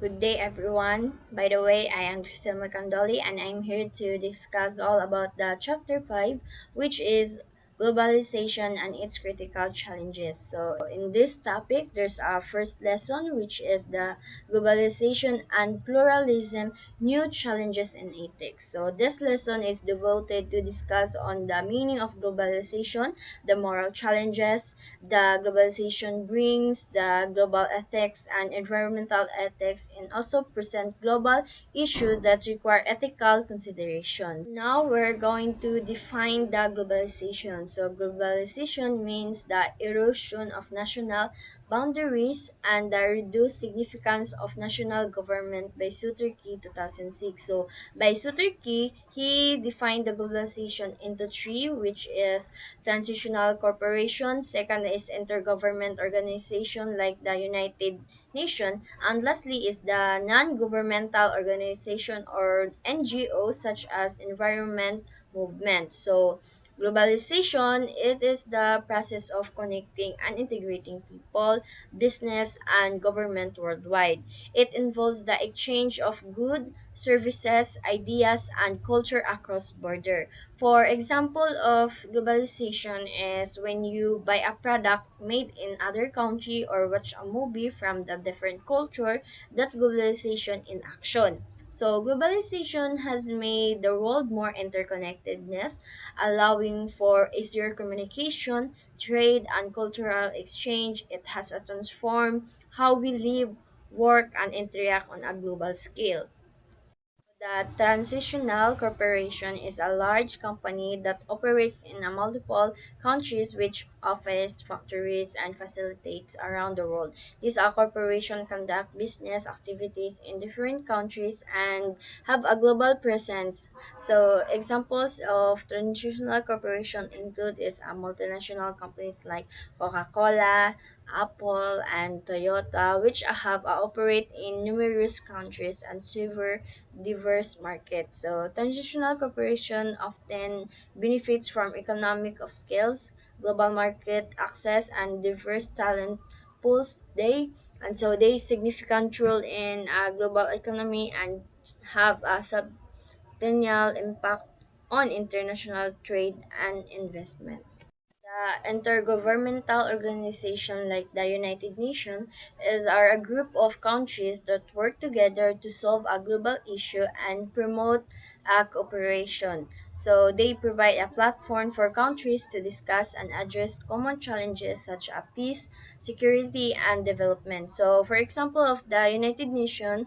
Good day, everyone. By the way, I am Cristylmae Candole, and I'm here to discuss all about the chapter 5, which is globalization and its critical challenges. So, in this topic, there's our first lesson, which is the globalization and pluralism, new challenges in ethics. So, this lesson is devoted to discuss on the meaning of globalization, the moral challenges, the globalization brings, the global ethics and environmental ethics, and also present global issues that require ethical consideration. Now we're going to define the globalization. So globalization means the erosion of national boundaries and the reduced significance of national government by Suturki 2006. So by Suturki, he defined the globalization into three, which is transitional corporation, second is intergovernment organization like the United Nations, and lastly is the non-governmental organization or NGO such as environment movement. So globalization, it is the process of connecting and integrating people, business, and government worldwide. It involves the exchange of goods, services, ideas, and culture across border. For example of globalization is when you buy a product made in other country or watch a movie from the different culture, that's globalization in action. So globalization has made the world more interconnectedness, allowing for easier communication, trade, and cultural exchange. It has transformed how we live, work, and interact on a global scale. The Transitional Corporation is a large company that operates in a multiple countries which offers factories and facilities around the world. These corporation conduct business activities in different countries and have a global presence. So examples of transitional corporation include is multinational companies like Coca-Cola, Apple, and Toyota, which have operate in numerous countries and serve diverse markets. So transitional cooperation often benefits from economic of scales, global market access, and diverse talent pools. They significant role in a global economy and have a substantial impact on international trade and investment. The intergovernmental organization like the United Nations are a group of countries that work together to solve a global issue and promote a cooperation. So they provide a platform for countries to discuss and address common challenges such as peace, security, and development. So for example of the United Nations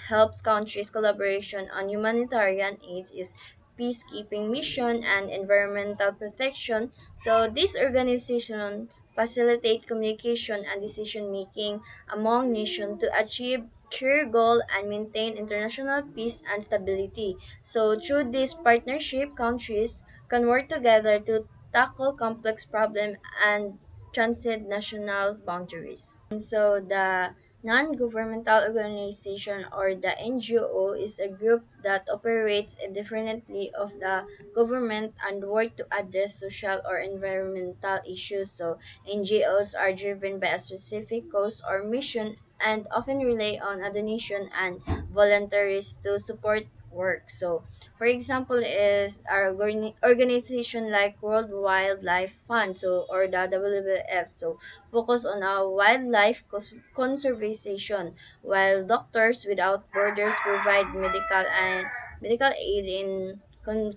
helps countries collaboration on humanitarian aid is peacekeeping mission and environmental protection. So this organization facilitate communication and decision making among nations to achieve shared goal and maintain international peace and stability. So through this partnership, countries can work together to tackle complex problems and transcend national boundaries. And so the non-governmental organization or the NGO is a group that operates independently of the government and work to address social or environmental issues. So NGOs are driven by a specific cause or mission and often rely on a donation and voluntaries to support work. So for example is our organization like World Wildlife Fund so or the WWF. So focus on wildlife conservation, while Doctors Without Borders provide medical aid in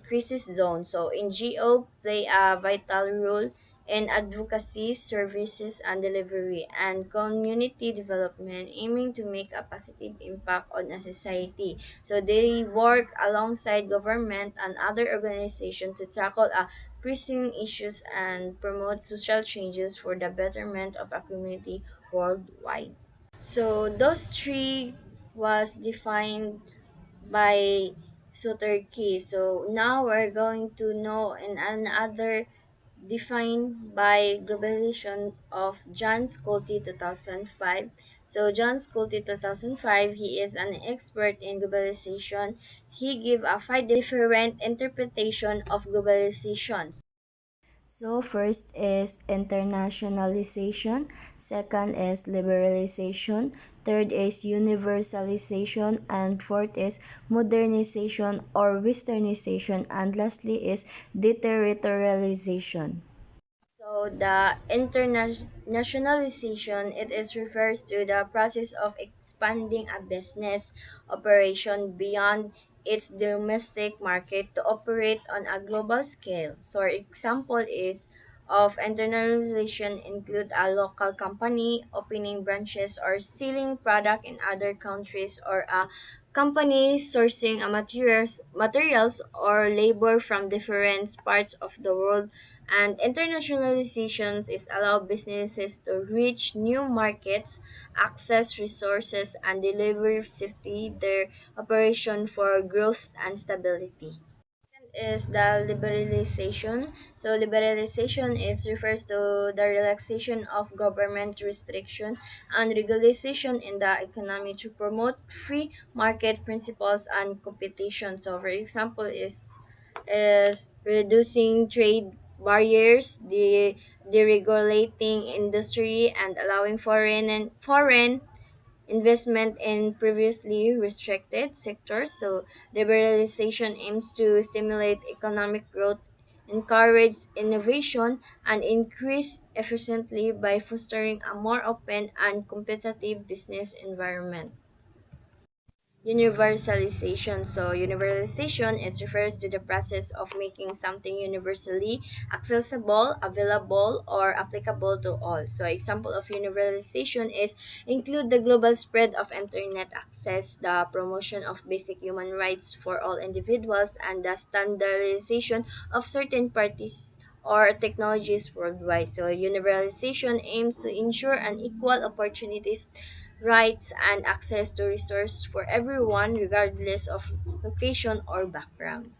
crisis zones. So NGO play a vital role in advocacy, services and delivery, and community development, aiming to make a positive impact on a society. So they work alongside government and other organizations to tackle a pressing issues and promote social changes for the betterment of a community worldwide. So those three was defined by Suturki. So now we're going to know in another defined by globalization of John Sculley 2005. So John Sculley 2005, he is an expert in globalization. He gave a five different interpretation of globalization. So first is internationalization, second is liberalization, third is universalization, and fourth is modernization or westernization, and lastly is deterritorialization. So the internationalization it is refers to the process of expanding a business operation beyond its domestic market to operate on a global scale. So example is of internationalization include a local company opening branches or selling product in other countries or a company sourcing a materials or labor from different parts of the world, and internationalizations is allow businesses to reach new markets, access resources, and deliver safety their operation for growth and stability. Is the liberalization. So liberalization is refers to the relaxation of government restriction and regulation in the economy to promote free market principles and competition. So for example is reducing trade barriers, deregulating industry and allowing foreign investment in previously restricted sectors. So, liberalization aims to stimulate economic growth, encourage innovation, and increase efficiently by fostering a more open and competitive business environment. Universalization. So, universalization is refers to the process of making something universally accessible, available, or applicable to all. So, example of universalization is include the global spread of internet access, the promotion of basic human rights for all individuals, and the standardization of certain parties or technologies worldwide. So, universalization aims to ensure an equal opportunities, rights, and access to resource for everyone regardless of location or background.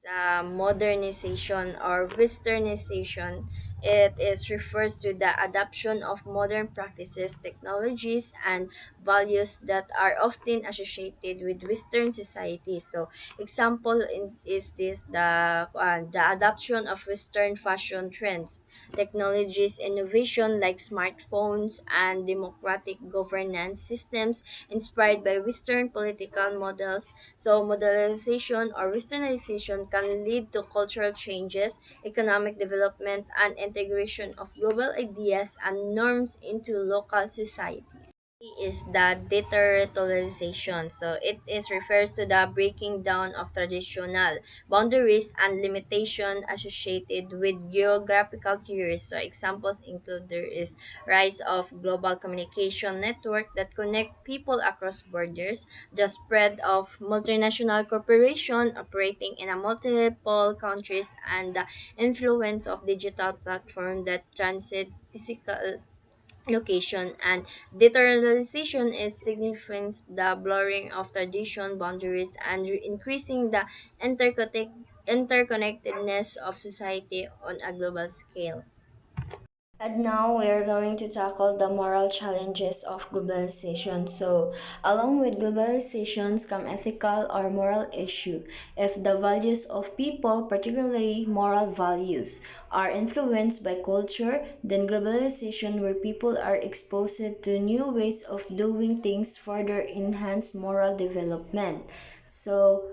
The modernization or westernization it is refers to the adoption of modern practices, technologies, and values that are often associated with western societies. So example is this the adoption of western fashion trends, technologies innovation like smartphones, and democratic governance systems inspired by western political models. So, modernization or westernization can lead to cultural changes, economic development, and integration of global ideas and norms into local societies. Is the deterritorialization. So it is refers to the breaking down of traditional boundaries and limitation associated with geographical theories. So examples include there is rise of global communication network that connect people across borders, the spread of multinational corporation operating in a multiple countries, and the influence of digital platform that transit physical location, and deterioration is significance the blurring of tradition boundaries and increasing the interconnectedness of society on a global scale. And now we are going to tackle the moral challenges of globalization. So, along with globalizations come ethical or moral issue. If the values of people, particularly moral values, are influenced by culture, then globalization where people are exposed to new ways of doing things further enhance moral development. So,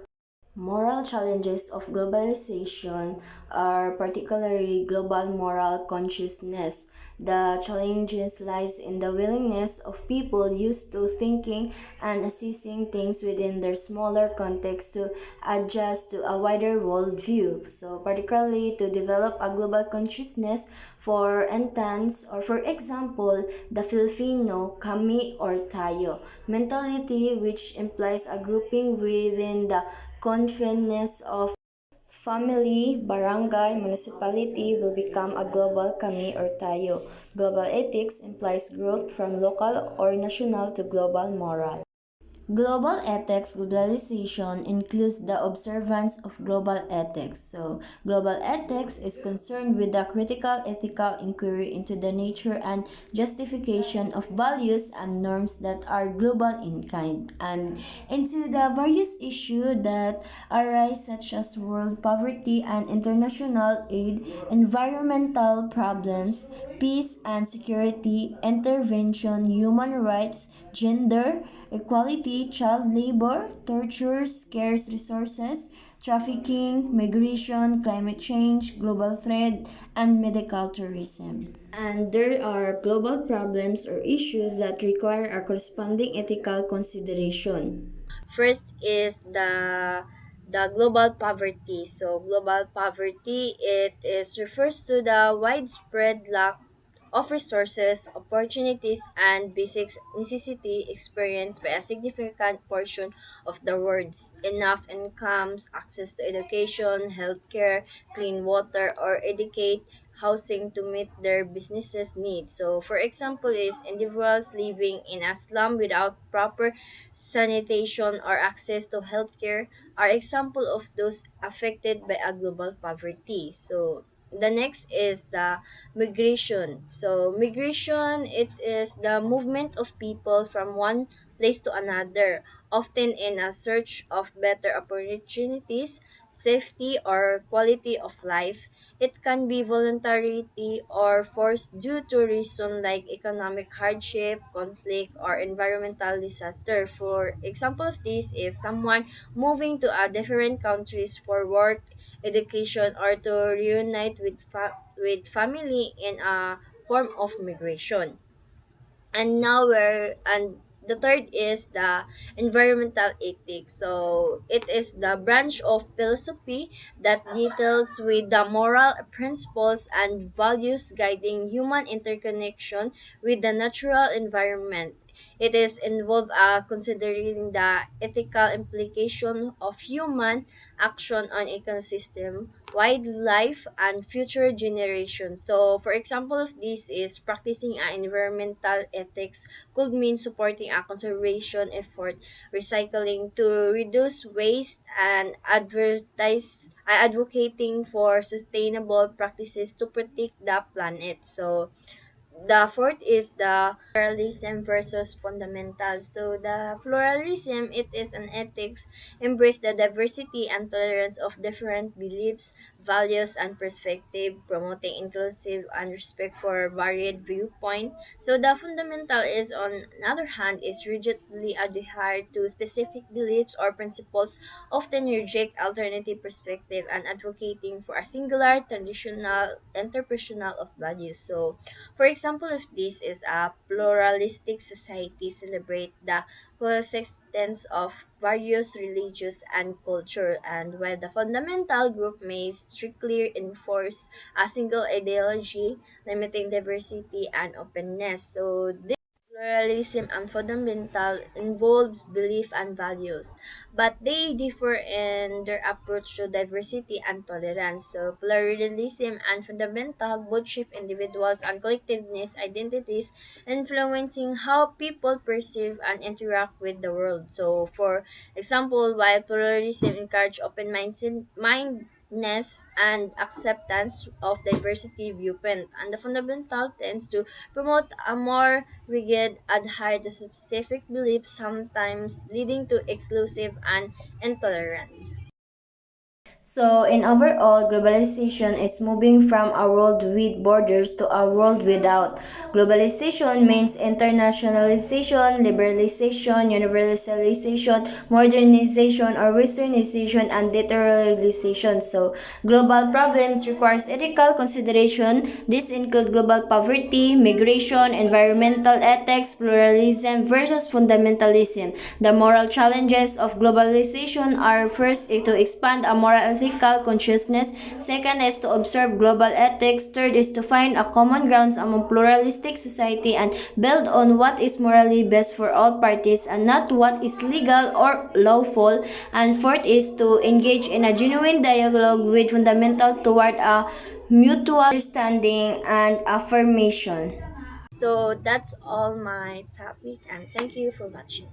moral challenges of globalization are particularly global moral consciousness. The challenges lies in the willingness of people used to thinking and assessing things within their smaller context to adjust to a wider worldview. So particularly to develop a global consciousness, for instance, or for example, the Filipino kami or tayo mentality, which implies a grouping within the confines of family, barangay, municipality will become a global kami or tayo. Global ethics implies growth from local or national to global moral. Global ethics globalization includes the observance of global ethics. So, global ethics is concerned with the critical ethical inquiry into the nature and justification of values and norms that are global in kind and into the various issues that arise such as world poverty and international aid, environmental problems, peace and security, intervention, human rights, gender, equality, child labor, torture, scarce resources, trafficking, migration, climate change, global threat, and medical tourism. And there are global problems or issues that require a corresponding ethical consideration. First is the global poverty. So global poverty, it is refers to the widespread lack of resources, opportunities, and basic necessity experienced by a significant portion of the world's enough incomes, access to education, healthcare, clean water, or educate housing to meet their businesses needs. So for example is individuals living in a slum without proper sanitation or access to healthcare are example of those affected by a global poverty. So the next is the migration. So migration, it is the movement of people from one place to another, often in a search of better opportunities, safety, or quality of life. It can be voluntary or forced due to reason like economic hardship, conflict, or environmental disaster. For example of this is someone moving to a different countries for work, education, or to reunite with with family in a form of migration. And the third is the environmental ethics. So it is the branch of philosophy that deals with the moral principles and values guiding human interconnection with the natural environment. It is involved considering the ethical implication of human action on ecosystem, wildlife, and future generations. So, for example of this is practicing an environmental ethics could mean supporting a conservation effort, recycling to reduce waste, and advocating for sustainable practices to protect the planet. So, the fourth is the pluralism versus fundamentals. So the pluralism, it is an ethics embrace the diversity and tolerance of different beliefs, values, and perspective, promoting inclusive and respect for varied viewpoint. So the fundamental is on another hand is rigidly adhere to specific beliefs or principles, often reject alternative perspective and advocating for a singular traditional interpretation of values. So for example, if this is a pluralistic society, celebrate the coexistence of various religions and culture, and while the fundamental group may strictly enforce a single ideology, limiting diversity and openness. So this pluralism and fundamental involves belief and values, but they differ in their approach to diversity and tolerance. So, pluralism and fundamental both shape individuals and collectiveness identities, influencing how people perceive and interact with the world. So, for example, while pluralism encourages mindedness and acceptance of diversity viewpoint, and the fundamental tends to promote a more rigid adhere to specific beliefs, sometimes leading to exclusive and intolerance. So, in overall, globalization is moving from a world with borders to a world without. Globalization means internationalization, liberalization, universalization, modernization or westernization, and deteriorization. So, global problems requires ethical consideration. This include global poverty, migration, environmental ethics, pluralism versus fundamentalism. The moral challenges of globalization are first to expand a moral ethical consciousness, second is to observe global ethics, third is to find a common grounds among pluralistic society and build on what is morally best for all parties and not what is legal or lawful, and fourth is to engage in a genuine dialogue with fundamental toward a mutual understanding and affirmation. So that's all my topic, and thank you for watching.